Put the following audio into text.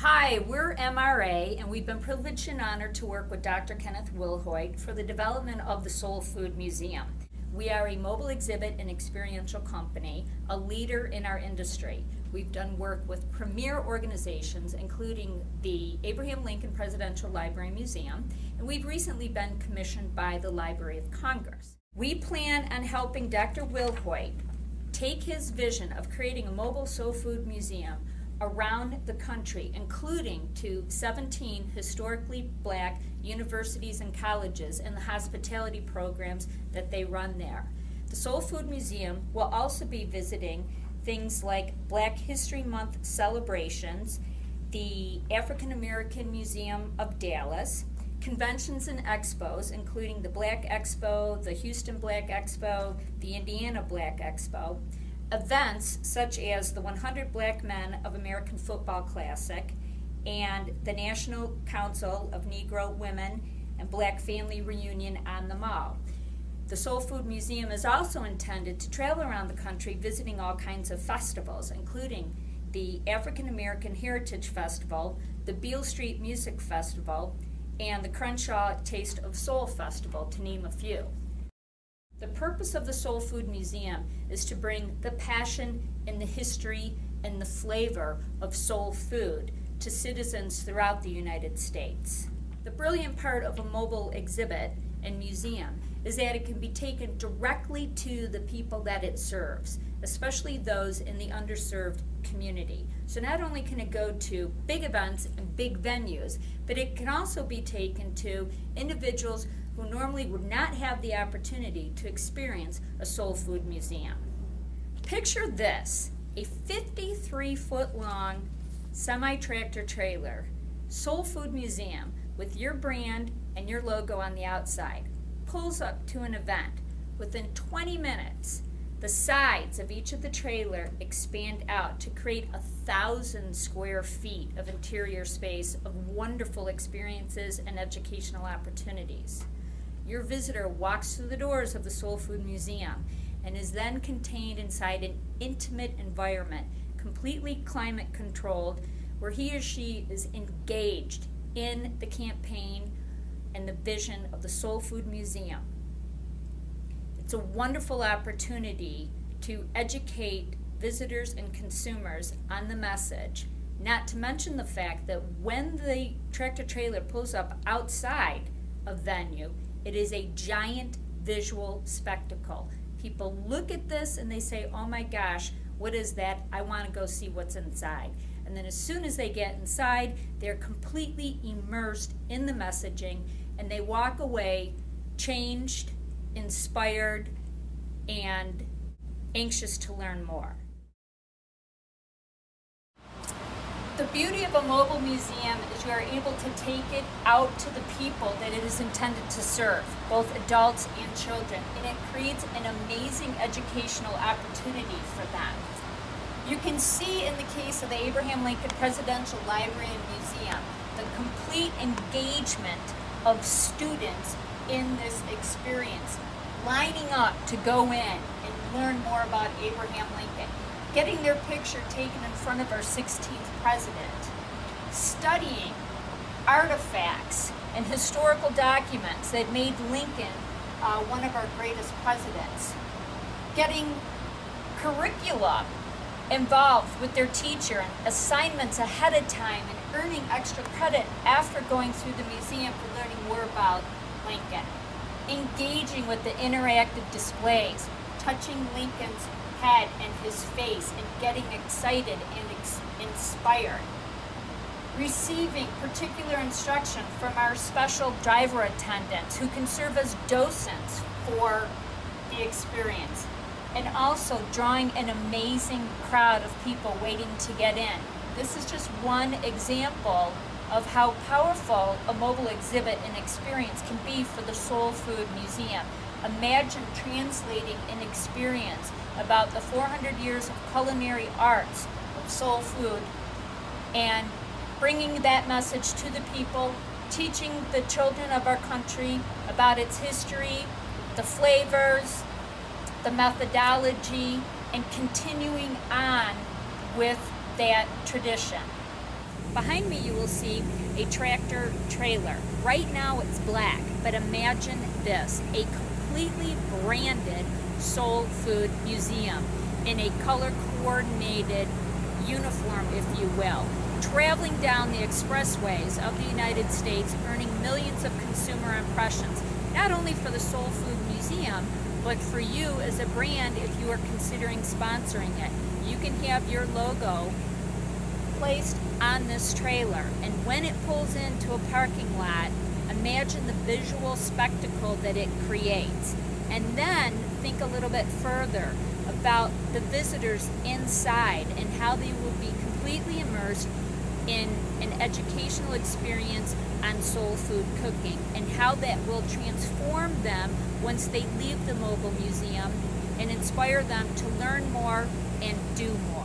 Hi, we're MRA, and we've been privileged and honored to work with Dr. Kenneth Wilhoit for the development of the Soul Food Museum. We are a mobile exhibit and experiential company, a leader in our industry. We've done work with premier organizations, including the Abraham Lincoln Presidential Library and Museum, and we've recently been commissioned by the Library of Congress. We plan on helping Dr. Wilhoit take his vision of creating a mobile soul food museum around the country, including to 17 historically black universities and colleges and the hospitality programs that they run there. The Soul Food Museum will also be visiting things like Black History Month celebrations, the African American Museum of Dallas, conventions and expos, including the Black Expo, the Houston Black Expo, the Indiana Black Expo, events such as the 100 Black Men of American Football Classic and the National Council of Negro Women and Black Family Reunion on the Mall. The Soul Food Museum is also intended to travel around the country visiting all kinds of festivals, including the African American Heritage Festival, the Beale Street Music Festival, and the Crenshaw Taste of Soul Festival, to name a few. The purpose of the Soul Food Museum is to bring the passion and the history and the flavor of soul food to citizens throughout the United States. The brilliant part of a mobile exhibit and museum is that it can be taken directly to the people that it serves, especially those in the underserved community. So not only can it go to big events and big venues, but it can also be taken to individuals who normally would not have the opportunity to experience a soul food museum. Picture this, a 53-foot long semi-tractor trailer, soul food museum with your brand and your logo on the outside, pulls up to an event. Within 20 minutes, the sides of each of the trailer expand out to create 1,000 square feet of interior space of wonderful experiences and educational opportunities. Your visitor walks through the doors of the Soul Food Museum and is then contained inside an intimate environment, completely climate controlled, where he or she is engaged in the campaign and the vision of the Soul Food Museum. It's a wonderful opportunity to educate visitors and consumers on the message, not to mention the fact that when the tractor trailer pulls up outside a venue, it is a giant visual spectacle. People look at this and they say, oh my gosh, what is that? I want to go see what's inside. And then as soon as they get inside, they're completely immersed in the messaging and they walk away changed, inspired, and anxious to learn more. The beauty of a mobile museum is you are able to take it out to the people that it is intended to serve, both adults and children, and it creates an amazing educational opportunity for them. You can see in the case of the Abraham Lincoln Presidential Library and Museum the complete engagement of students in this experience, lining up to go in and learn more about Abraham Lincoln, getting their picture taken in front of our 16th president, studying artifacts and historical documents that made Lincoln one of our greatest presidents, getting curriculum involved with their teacher and assignments ahead of time and earning extra credit after going through the museum for learning more about Lincoln, engaging with the interactive displays, touching Lincoln's head and his face and getting excited and inspired, receiving particular instruction from our special driver attendants who can serve as docents for the experience, and also drawing an amazing crowd of people waiting to get in. This is just one example of how powerful a mobile exhibit and experience can be for the Soul Food Museum. Imagine translating an experience about the 400 years of culinary arts of soul food and bringing that message to the people, teaching the children of our country about its history, the flavors, the methodology, and continuing on with that tradition. Behind me you will see a tractor trailer. Right now it's black, but imagine this, a completely branded soul food museum in a color coordinated uniform, if you will, traveling down the expressways of the United States, earning millions of consumer impressions, not only for the Soul Food Museum, but for you as a brand if you are considering sponsoring it. You can have your logo placed on this trailer, and when it pulls into a parking lot, imagine the visual spectacle that it creates. And then think a little bit further about the visitors inside and how they will be completely immersed in an educational experience on soul food cooking, and how that will transform them once they leave the mobile museum and inspire them to learn more and do more.